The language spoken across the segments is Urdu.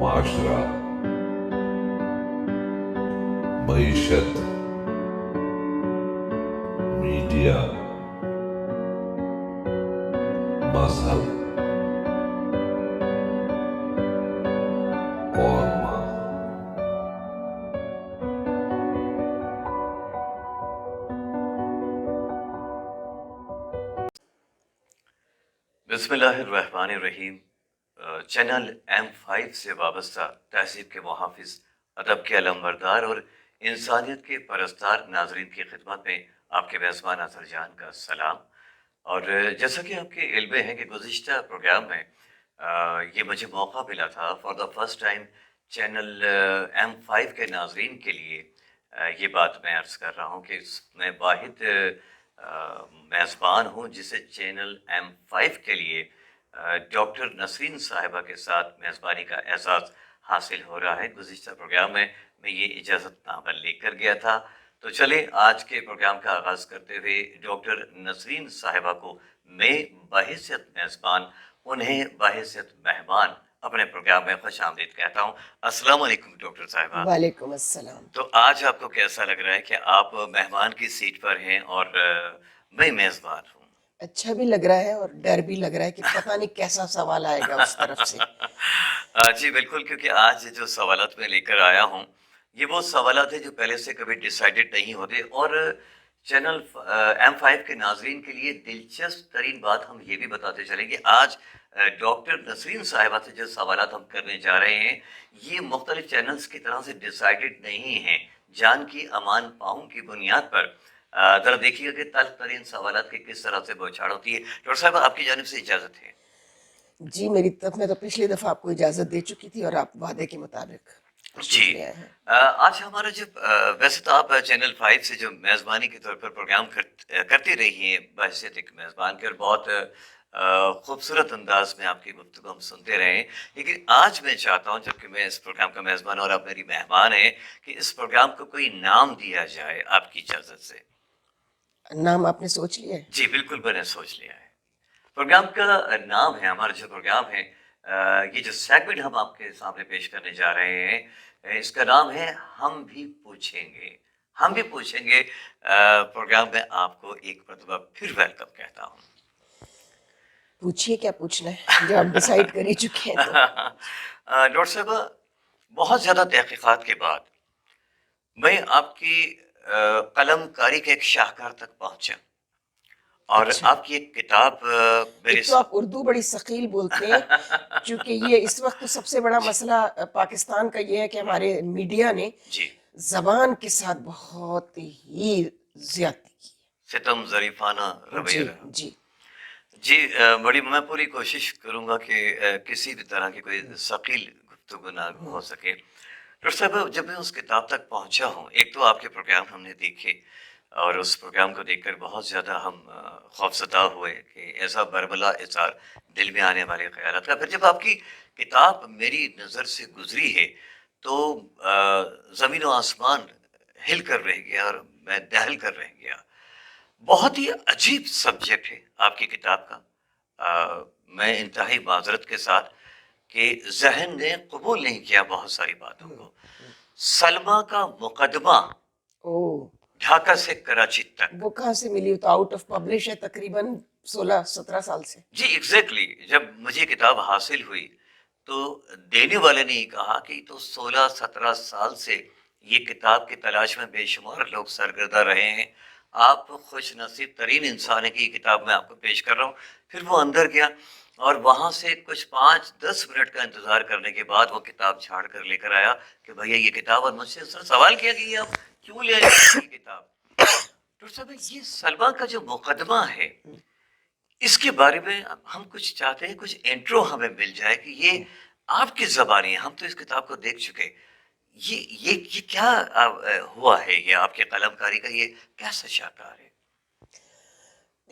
معاشرہ، معیشت، میڈیا، مذہب اور ماں۔ بسم اللہ الرحمن الرحیم۔ چینل M5 سے وابستہ تہذیب کے محافظ، ادب کے علمبردار اور انسانیت کے پرستار ناظرین کی خدمت میں آپ کے میزبان اظہر جان کا سلام۔ اور جیسا کہ آپ کے علم میں ہے کہ گزشتہ پروگرام میں یہ مجھے موقع ملا تھا for the first time channel M5 کے ناظرین کے لیے یہ بات میں عرض کر رہا ہوں کہ میں واحد میزبان ہوں جسے چینل M5 کے لیے ڈاکٹر نسرین صاحبہ کے ساتھ میزبانی کا اعزاز حاصل ہو رہا ہے۔ گزشتہ پروگرام میں یہ اجازت نامہ لے کر گیا تھا، تو چلے آج کے پروگرام کا آغاز کرتے ہوئے ڈاکٹر نسرین صاحبہ کو میں بحیثیت میزبان، انہیں بحیثیت مہمان اپنے پروگرام میں خوش آمدید کہتا ہوں۔ السلام علیکم ڈاکٹر صاحبہ۔ وعلیکم السلام۔ تو آج آپ کو کیسا لگ رہا ہے کہ آپ مہمان کی سیٹ پر ہیں اور میں میزبان ہوں؟ اچھا بھی لگ رہا ہے اور ڈر بھی لگ رہا ہے کہ پتہ نہیں کیسا سوال آئے گا اس طرف سے۔ جی بالکل، کیونکہ آج جو سوالات میں لے کر آیا ہوں یہ وہ سوالات ہیں جو پہلے سے کبھی ڈیسائیڈڈ نہیں ہوتے، اور چینل M5 کے ناظرین کے لیے دلچسپ ترین بات ہم یہ بھی بتاتے چلیں گے، آج ڈاکٹر نسرین صاحبہ سے جو سوالات ہم کرنے جا رہے ہیں یہ مختلف چینلز کی طرح سے ڈیسائیڈڈ نہیں ہیں، جان کی امان پاؤں کی بنیاد پر ذرا دیکھیے گا کہ تلخ ترین سوالات کی کس طرح سے بوچھاڑ ہوتی ہے۔ ڈاکٹر صاحب آپ کی جانب سے اجازت ہے؟ جی میری طرف، میں تو پچھلی دفعہ آپ کو اجازت دے چکی تھی اور آپ وعدے کے مطابق جی لے آئے ہیں۔ آج ہمارا جب ویسے تو آپ چینل 5 سے جو میزبانی کے طور پر پروگرام کرتی رہی ہیں بحیثیت ایک میزبان کے، اور بہت خوبصورت انداز میں آپ کی گفتگو ہم سنتے رہے ہیں، لیکن آج میں چاہتا ہوں جبکہ میں اس پروگرام کا میزبان اور آپ میری مہمان ہیں کہ اس پروگرام کو کوئی نام دیا جائے آپ کی اجازت سے۔ نام آپ نے سوچ لیا ہے؟ جی بالکل میں نے سوچ لیا ہے۔ پروگرام کا نام ہے، ہمارا جو پروگرام ہے، یہ جو سیگمنٹ ہم آپ کے سامنے پیش کرنے جا رہے ہیں، اس کا نام ہے ہم بھی پوچھیں گے۔ ہم بھی پوچھیں گے پروگرام میں آپ کو ایک مرتبہ پھر ویلکم کہتا ہوں۔ پوچھیے کیا پوچھنا ہے، جب آپ ڈیسائیڈ کر ہی چکے ہیں تو۔ ڈاکٹر صاحب بہت زیادہ تحقیقات کے بعد میں آپ کی قلم کاری کے ایک شاہکار تک پہنچا، اور آپ کی ایک کتاب میرے تو آپ اردو بڑی ثقیل بولتے ہیں، چونکہ یہ اس وقت تو سب سے بڑا مسئلہ پاکستان کا یہ ہے کہ ہمارے میڈیا نے جی زبان کے ساتھ بہت ہی زیادتی کی۔ ستم ظریفانہ رویہ جی رہا۔ جی جی بڑی میں پوری کوشش کروں گا کہ کسی بھی طرح کی کوئی ثقیل گفتگو نہ ہو سکے۔ ڈاکٹر صاحب جب میں اس کتاب تک پہنچا ہوں، ایک تو آپ کے پروگرام ہم نے دیکھے اور اس پروگرام کو دیکھ کر بہت زیادہ ہم خوفزدہ ہوئے کہ ایسا بربلا اثار دل میں آنے والے خیالات کا۔ پھر جب آپ کی کتاب میری نظر سے گزری ہے تو زمین و آسمان ہل کر رہ گیا اور میں دہل کر رہ گیا۔ بہت ہی عجیب سبجیکٹ ہے آپ کی کتاب کا۔ میں انتہائی معذرت کے ساتھ کہ ذہن نے قبول نہیں کیا بہت ساری باتوں کو۔ سلمیٰ کا مقدمہ ڈھاکہ سے کراچی تک، وہ کہاں سے ملی؟ تو آؤٹ آف پبلش ہے تقریباً 16-17 سال سے۔ جی ایگزیکٹلی جب مجھے کتاب حاصل ہوئی تو دینے والے نے یہ کہا کہ تو 16-17 سال سے یہ کتاب کی تلاش میں بے شمار لوگ سرگردہ رہے ہیں، آپ خوش نصیب ترین انسان ہے کہ یہ کتاب میں آپ کو پیش کر رہا ہوں۔ پھر وہ اندر گیا اور وہاں سے کچھ 5-10 منٹ کا انتظار کرنے کے بعد وہ کتاب چھاڑ کر لے کر آیا کہ بھیا یہ کتاب، اور مجھ سے سوال کیا کہ یہ آپ کیوں لے آئے یہ کتاب؟ ڈاکٹر صاحب یہ سلمیٰ کا جو مقدمہ ہے اس کے بارے میں ہم کچھ چاہتے ہیں، کچھ انٹرو ہمیں مل جائے کہ یہ آپ کی زبانی ہے، ہم تو اس کتاب کو دیکھ چکے، یہ کیا ہوا ہے، یہ آپ کے قلم کاری کا یہ کیسا شاہکار ہے؟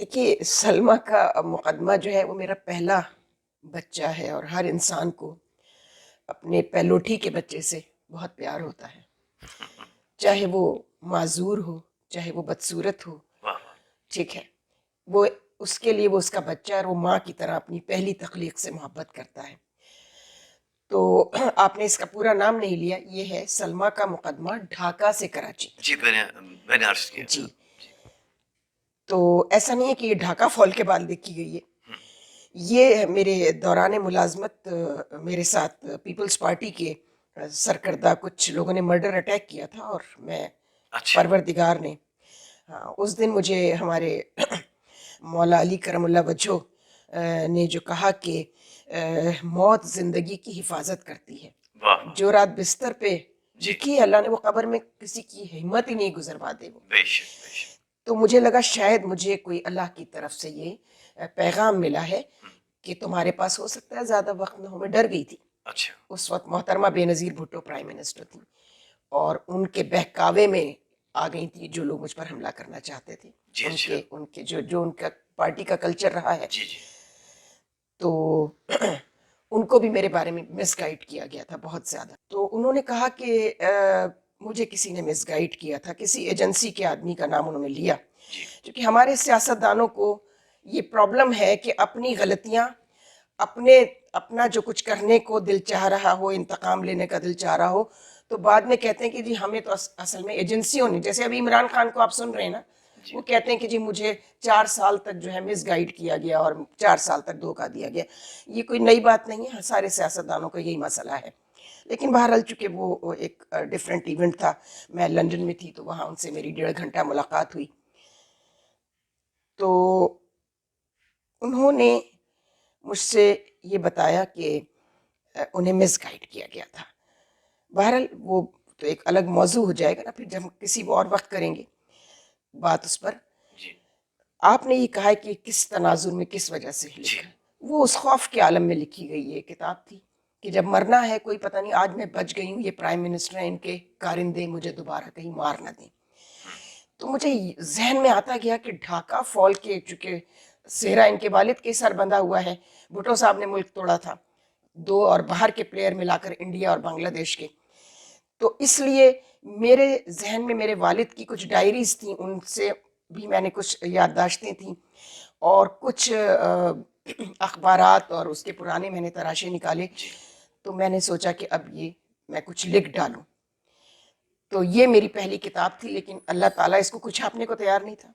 دیکھیے سلمیٰ کا مقدمہ جو ہے وہ میرا پہلا بچہ ہے، اور ہر انسان کو اپنے پہلوٹھی کے بچے سے بہت پیار ہوتا ہے، چاہے وہ معذور ہو چاہے وہ بدصورت ہو، ٹھیک ہے، وہ اس کے لیے وہ اس کا بچہ ہے اور وہ ماں کی طرح اپنی پہلی تخلیق سے محبت کرتا ہے۔ تو آپ نے اس کا پورا نام نہیں لیا، یہ ہے سلمیٰ کا مقدمہ ڈھاکہ سے کراچی تک. جی میں نے عرض کیا جی. تھا. تو ایسا نہیں ہے کہ یہ ڈھاکہ فال کے بعد لکھی گئی ہے. یہ میرے دوران ملازمت میرے ساتھ پیپلز پارٹی کے سرکردہ کچھ لوگوں نے مرڈر اٹیک کیا تھا، اور میں اچھا. پروردگار نے اس دن مجھے ہمارے مولا علی کرم اللہ وجہہ نے جو کہا کہ موت زندگی کی حفاظت کرتی ہے. واہ. جو رات بستر پہ جی. لکھی، اللہ نے وہ قبر میں کسی کی ہمت ہی نہیں گزروا دے. وہ بے شک بے شک. تو مجھے لگا شاید مجھے کوئی اللہ کی طرف سے یہ پیغام ملا ہے کہ تمہارے پاس ہو سکتا ہے زیادہ وقت نہ ہو. میں ڈر گئی تھی. اچھا. اس وقت محترمہ بے نظیر بھٹو پرائم منسٹر تھی، اور ان کے بہکاوے میں آ گئی تھی جو لوگ مجھ پر حملہ کرنا چاہتے تھے. جی. ان کے جو ان کا پارٹی کا کلچر رہا ہے، جی جی. تو ان کو بھی میرے بارے میں مس گائیڈ کیا گیا تھا بہت زیادہ. تو انہوں نے کہا کہ مجھے کسی نے مس گائیڈ کیا تھا، کسی ایجنسی کے آدمی کا نام انہوں نے لیا. جی. کیونکہ ہمارے سیاستدانوں کو یہ پرابلم ہے کہ اپنی غلطیاں، اپنا جو کچھ کرنے کو دل چاہ رہا ہو، انتقام لینے کا دل چاہ رہا ہو، تو بعد میں کہتے ہیں کہ جی ہمیں تو اصل میں ایجنسیوں نے، جیسے ابھی عمران خان کو آپ سن رہے ہیں نا، وہ کہتے ہیں کہ جی مجھے 4 سال تک جو ہے مس گائیڈ کیا گیا اور 4 سال تک دھوکہ دیا گیا. یہ کوئی نئی بات نہیں ہے، سارے سیاستدانوں کا یہی مسئلہ ہے. لیکن بہرحال چونکہ وہ ایک ڈیفرنٹ ایونٹ تھا، میں لندن میں تھی، تو وہاں ان سے میری 1.5 گھنٹہ ملاقات ہوئی. تو انہوں نے مجھ سے یہ بتایا کہ انہیں مس گائیڈ کیا گیا تھا. بہرحال وہ تو ایک الگ موضوع ہو جائے گا نا، پھر جب ہم کسی اور وقت کریں گے بات اس پر. جی. آپ نے یہ کہا کہ کس تناظر میں کس وجہ سے لکھا، وہ اس خوف کے عالم میں لکھی گئی یہ کتاب تھی کہ جب مرنا ہے، کوئی پتہ نہیں آج میں بچ گئی ہوں، یہ پرائم منسٹر ہیں، ان کے کارندے مجھے دوبارہ کہیں مار نہ دیں. تو مجھے ذہن میں آتا گیا کہ ڈھاکہ فال کے چونکہ سہرا ان کے والد کے سر بندھا ہوا ہے، بھٹو صاحب نے ملک توڑا تھا، 2 اور باہر کے پلیئر ملا کر انڈیا اور بنگلہ دیش کے، تو اس لیے میرے ذہن میں میرے والد کی کچھ ڈائریز تھیں، ان سے بھی میں نے کچھ یادداشتیں تھیں، اور کچھ اخبارات اور اس کے پرانے میں نے تراشے نکالے. تو میں نے سوچا کہ اب یہ میں کچھ لکھ ڈالوں. تو یہ میری پہلی کتاب تھی، لیکن اللہ تعالیٰ اس کو کچھ چھاپنے کو تیار نہیں تھا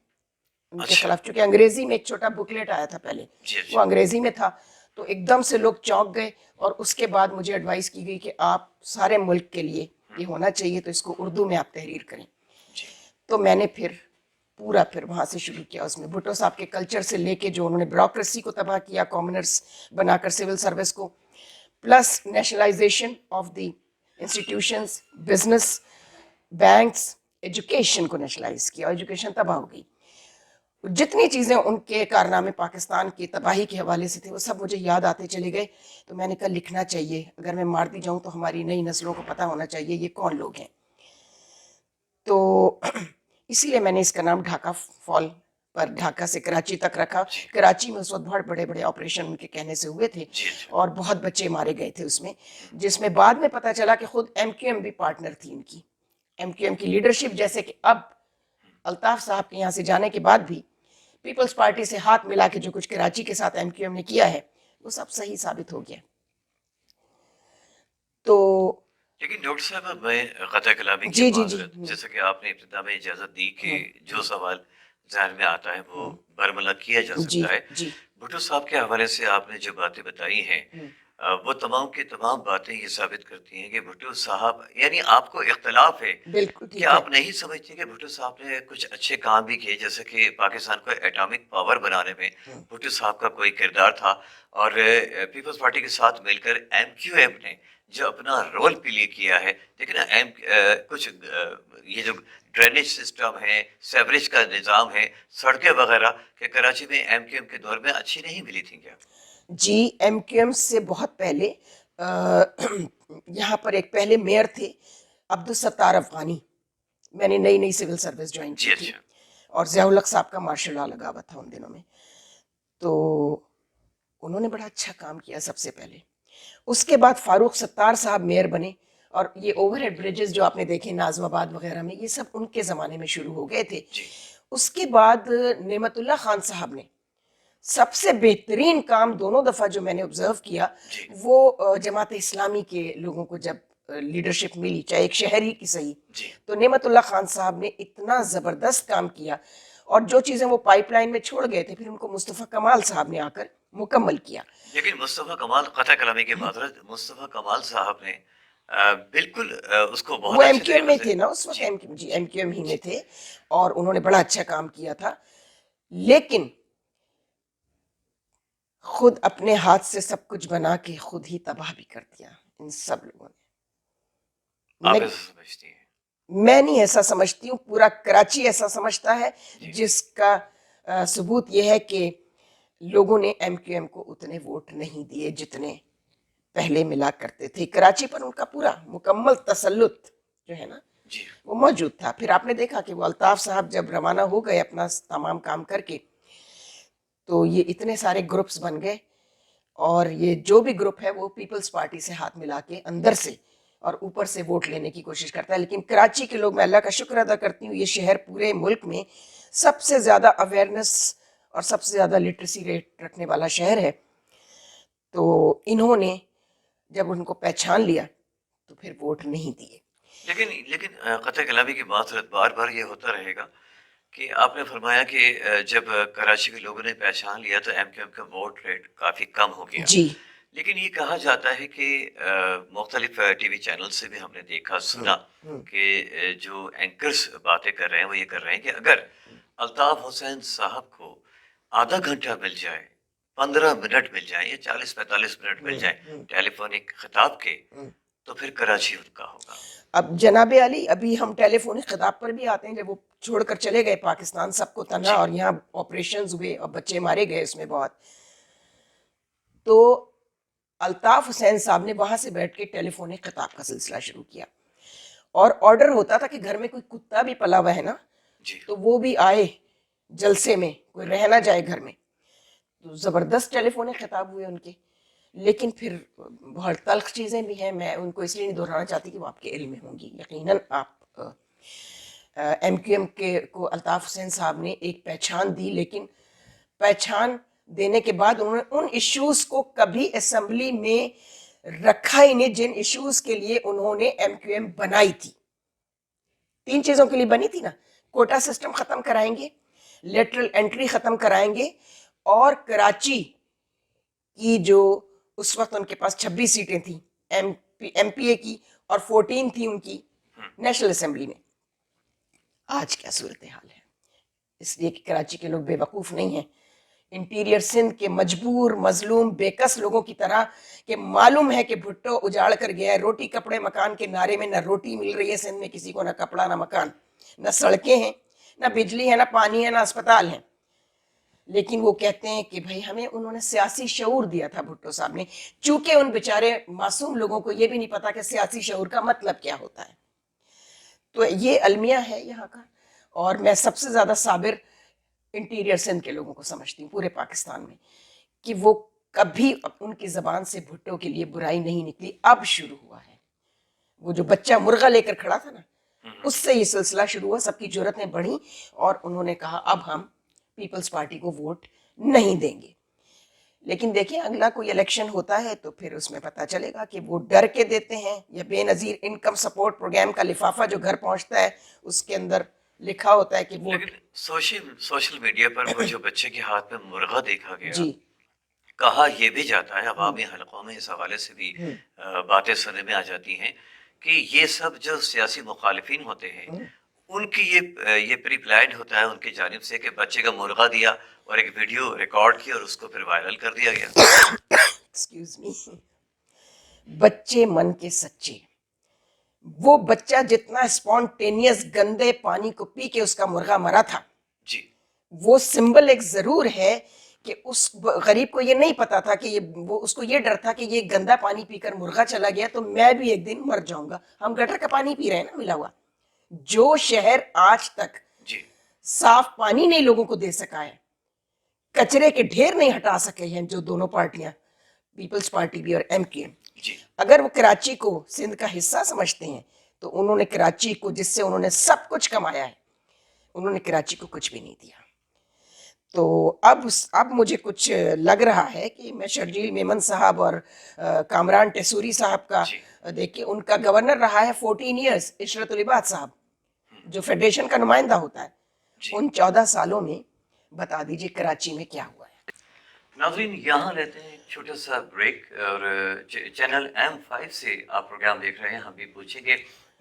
ان کے خلاف، چونکہ انگریزی میں ایک چھوٹا بکلیٹ آیا تھا پہلے، وہ انگریزی میں تھا، تو ایک دم سے لوگ چونک گئے. اور اس کے بعد مجھے ایڈوائز کی گئی کہ آپ سارے ملک کے لیے یہ ہونا چاہیے، تو اس کو اردو میں آپ تحریر کریں. تو میں نے پھر وہاں سے شروع کیا. اس میں بھٹو صاحب کے کلچر سے لے کے جو انہوں نے بیوروکریسی کو تباہ کیا، کامنرس بنا کر سول سروس کو، plus nationalisation of the institutions, business, banks, education کو نیشنلائز کیا، ایجوکیشن تباہ ہو گئی. جتنی چیزیں ان کے کارنامے پاکستان کی تباہی کے حوالے سے تھے، وہ سب مجھے یاد آتے چلے گئے. تو میں نے کہا لکھنا چاہیے، اگر میں مار دی جاؤں تو ہماری نئی نسلوں کو پتہ ہونا چاہیے یہ کون لوگ ہیں. تو اسی لیے میں نے اس کا نام ڈھاکہ فال پر ڈھاکہ سے کراچی تک رکھا. کراچی میں اس وقت بہت بڑے بڑے آپریشن ان کے کہنے سے ہوئے تھے، اور بہت بچے مارے گئے تھے اس میں، جس میں بعد میں پتہ چلا کہ خود ایم کیو ایم بھی پارٹنر تھی ان کی. ایم کیو ایم کی لیڈرشپ، جیسے کہ اب الطاف صاحب کے یہاں سے جانے کے بعد بھی پیپلز پارٹی سے ہاتھ ملا کے جو کچھ کراچی کے ساتھ ایم کیو ایم نے کیا ہے، وہ سب صحیح ثابت ہو گیا. تو لیکن ڈاکٹر صاحب میں قطع کلامی کی جی جی معذرت، جی جیسا کہ آپ نے ابتدا میں اجازت دی کہ جو سوال ذہن میں آتا ہے وہ برملا کیا جا جی سکتا ہے. جی بھٹو صاحب کے حوالے سے آپ نے جو باتیں بتائی ہیں، وہ تمام کی تمام باتیں یہ ثابت کرتی ہیں کہ بھٹو صاحب، یعنی آپ کو اختلاف ہے بالکل کہ ٹھیک آپ ہے. نہیں سمجھتے کہ بھٹو صاحب نے کچھ اچھے کام بھی کیے، جیسے کہ پاکستان کو ایٹامک پاور بنانے میں بھٹو صاحب کا کوئی کردار تھا، اور پیپلز پارٹی کے ساتھ مل کر ایم کیو ایم نے جو اپنا رول پلے کیا ہے. لیکن کچھ یہ جو ڈرینیج سسٹم ہے، سیوریج کا نظام ہے، سڑکیں وغیرہ، کہ کراچی میں ایم کیو ایم کے دور میں اچھی نہیں ملی تھیں کیا؟ جی ایم کیو ایم سے بہت پہلے یہاں پر ایک پہلے میئر تھے عبدالستار افغانی. میں نے نئی نئی سول سروس جوائن کی تھی، اور ضیاء الحق صاحب کا مارشل لا لگا ہوا تھا ان دنوں میں. تو انہوں نے بڑا اچھا کام کیا سب سے پہلے. اس کے بعد فاروق ستار صاحب میئر بنے، اور یہ اوور ہیڈ بریجز جو آپ نے دیکھے نازم آباد وغیرہ میں، یہ سب ان کے زمانے میں شروع ہو گئے تھے. اس کے بعد نعمت اللہ خان صاحب نے سب سے بہترین کام دونوں دفعہ جو میں نے آبزرو کیا جی وہ جماعت اسلامی کے لوگوں کو جب لیڈرشپ ملی، چاہے ایک شہری کی صحیح، جی تو نعمت اللہ خان صاحب نے اتنا زبردست کام کیا، اور جو چیزیں وہ پائپ لائن میں چھوڑ گئے تھے پھر ان کو مصطفیٰ کمال صاحب نے آ کر مکمل کیا. لیکن مصطفیٰ کمال، قطع کلامی کی معذرت، مصطفیٰ کمال صاحب نے بالکل اس کو وہ بہت ایم اچھے کیو ایم طریقے میں سے تھے نا اس وقت، جی جی ایم کیو ایم ہی میں تھے، اور انہوں نے بڑا اچھا کام کیا تھا. لیکن خود اپنے ہاتھ سے سب کچھ بنا کے خود ہی تباہ بھی کر دیا ان سب لوگوں نے. آپ میں ایسا سمجھتی ہیں؟ میں نہیں ایسا سمجھتی ہوں، پورا کراچی ایسا سمجھتا ہے، جی جس کا ثبوت یہ ہے کہ لوگوں نے ایم کیو ایم کو اتنے ووٹ نہیں دیے جتنے پہلے ملا کرتے تھے. کراچی پر ان کا پورا مکمل تسلط جو ہے نا جی وہ موجود تھا. پھر آپ نے دیکھا کہ وہ الطاف صاحب جب روانہ ہو گئے اپنا تمام کام کر کے، تو یہ اتنے سارے گروپس بن گئے، اور یہ جو بھی گروپ ہے وہ پیپلز پارٹی سے ہاتھ ملا کے اندر سے اور اوپر سے ووٹ لینے کی کوشش کرتا ہے. لیکن کراچی کے لوگ، میں اللہ کا شکر ادا کرتی ہوں، یہ شہر پورے ملک میں سب سے زیادہ اویئرنیس اور سب سے زیادہ لٹریسی ریٹ رکھنے والا شہر ہے. تو انہوں نے جب ان کو پہچان لیا تو پھر ووٹ نہیں دیے. لیکن قطع کلامی کی معذرت، بار بار یہ ہوتا رہے گا کہ آپ نے فرمایا کہ جب کراچی کے لوگوں نے پہچان لیا تو ایم کیو ایم کا ووٹ ریٹ کافی کم ہو گیا. جی لیکن یہ کہا جاتا ہے کہ مختلف ٹی وی چینل سے بھی ہم نے دیکھا سنا کہ جو اینکرز باتیں کر رہے ہیں وہ یہ کر رہے ہیں کہ اگر الطاف حسین صاحب کو آدھا گھنٹہ مل جائے، 15 منٹ مل جائیں یا 40-45 منٹ مل جائیں ٹیلی فونک خطاب کے، تو پھر کراچی ان کا ہوگا. اب جناب علی، ابھی ہم ٹیلی فونک خطاب پر بھی آتے ہیں، جب وہ چھوڑ کر چلے گئے پاکستان سب کو تنہا، اور یہاں آپریشنز ہوئے اور بچے مارے گئے اس میں بہت، تو الطاف حسین صاحب نے وہاں سے بیٹھ کے ٹیلی فونک خطاب کا سلسلہ شروع کیا، اور آرڈر ہوتا تھا کہ گھر میں کوئی کتا بھی پلا ہوا ہے نا جی تو وہ بھی آئے جلسے میں، کوئی رہ نہ جائے گھر میں. تو زبردست ٹیلی فونک خطاب ہوئے ان کے. لیکن پھر بہت تلخ چیزیں بھی ہیں، میں ان کو اس لیے نہیں دہرانا چاہتی کہ وہ آپ کے علم میں ہوں گی. یقیناً آپ ایم کیو ایم کے کو الطاف حسین صاحب نے ایک پہچان دی، لیکن پہچان دینے کے بعد انہوں نے ان ایشوز کو کبھی اسمبلی میں رکھا ہی نہیں جن ایشوز کے لیے انہوں نے ایم کیو ایم بنائی تھی. 3 چیزوں کے لیے بنی تھی نا: کوٹا سسٹم ختم کرائیں گے، لیٹرل انٹری ختم کرائیں گے، اور کراچی کی جو اس وقت ان کے پاس 26 سیٹیں تھیں ایم پی اے کی، اور 14 تھی ان کی نیشنل اسمبلی میں. آج کیا صورتحال ہے؟ اس لیے کہ کراچی کے لوگ بے وقوف نہیں ہیں. انٹیریئر سندھ کے مجبور، مظلوم، بے کس لوگوں کی طرح، کہ معلوم ہے کہ بھٹو اجاڑ کر گیا ہے، روٹی کپڑے مکان کے نعرے میں نہ روٹی مل رہی ہے سندھ میں کسی کو، نہ کپڑا نہ مکان، نہ سڑکیں ہیں، نہ بجلی ہے، نہ پانی ہے، نہ اسپتال ہیں. لیکن وہ کہتے ہیں کہ بھائی ہمیں انہوں نے سیاسی شعور دیا تھا بھٹو صاحب نے، چونکہ ان بیچارے معصوم لوگوں کو یہ بھی نہیں پتا کہ سیاسی شعور کا مطلب کیا ہوتا ہے. تو یہ المیہ ہے یہاں کا. اور میں سب سے زیادہ صابر انٹیریئر سندھ کے لوگوں کو سمجھتی ہوں پورے پاکستان میں، کہ وہ کبھی ان کی زبان سے بھٹو کے لیے برائی نہیں نکلی. اب شروع ہوا ہے، وہ جو بچہ مرغا لے کر کھڑا تھا نا، اس سے یہ سلسلہ شروع ہوا. سب کی جرتیں بڑھیں اور انہوں نے کہا اب ہم پیپلز پارٹی کو ووٹ نہیں دیں گے. لیکن دیکھیں اگلا کوئی الیکشن ہوتا ہے تو پھر اس میں پتہ چلے گا کہ وہ ڈر کے دیتے ہیں، یا بے نظیر انکم سپورٹ پروگرام کا لفافہ جو گھر پہنچتا ہے اس کے اندر لکھا ہوتا ہے کہ ووٹ. لیکن سوشل میڈیا پر وہ جو بچے کے ہاتھ میں مرغا دیکھا گیا، جی کہا یہ بھی جاتا ہے، عوامی حلقوں میں اس حوالے سے بھی باتیں سننے میں آ جاتی ہیں کہ یہ سب جو سیاسی مخالفین ہوتے ہیں ان کی یہ پری پلانڈ ہوتا ہے ان کی جانب سے کہ بچے کا مرغا دیا اور ایک ویڈیو ریکارڈ کی اور اس کو پھر وائرل کر دیا گیا. Excuse me. بچے من کے سچے. وہ بچہ جتنا اسپونٹینیس گندے پانی کو پی کے اس کا مرغا مرا تھا، جی وہ سمبل ایک ضرور ہے کہ اس غریب کو یہ نہیں پتا تھا کہ وہ اس کو یہ ڈر تھا کہ یہ گندا پانی پی کر مرغا چلا گیا تو میں بھی ایک دن مر جاؤں گا. ہم گٹر کا پانی پی رہے ہیں نا ملا ہوا. جو شہر آج تک جی صاف پانی نہیں لوگوں کو دے سکا ہے، کچرے کے ڈھیر نہیں ہٹا سکے ہیں جو دونوں پارٹیاں، پیپلز پارٹی بھی اور ایم کیو ایم، جی اگر وہ کراچی کو سندھ کا حصہ سمجھتے ہیں تو انہوں نے کراچی کو، جس سے انہوں نے سب کچھ کمایا ہے، انہوں نے کراچی کو کچھ بھی نہیں دیا. تو اب مجھے کچھ لگ رہا ہے کہ میں شرجیل میمن صاحب اور کامران ٹیسوری صاحب کا جی دیکھیے، ان کا گورنر رہا ہے 14 ایئرس عشرت العباد صاحب، جو فیڈریشن کا نمائندہ ہوتا ہے. جی. ان 14 سالوں میں بتا دیجیے کراچی میں کیا ہوا ہے. ناظرین یہاں لیتے ہیں ایک چھوٹا سا بریک، اور چینل M5 سے آپ پروگرام دیکھ رہے ہیں. ہم بھی پوچھیں گے،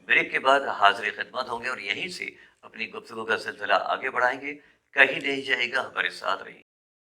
بریک کے بعد حاضر خدمت ہوں گے اور یہیں سے اپنی گفتگو کا سلسلہ آگے بڑھائیں گے. کہیں نہیں جائے گا، ہمارے ساتھ رہیے.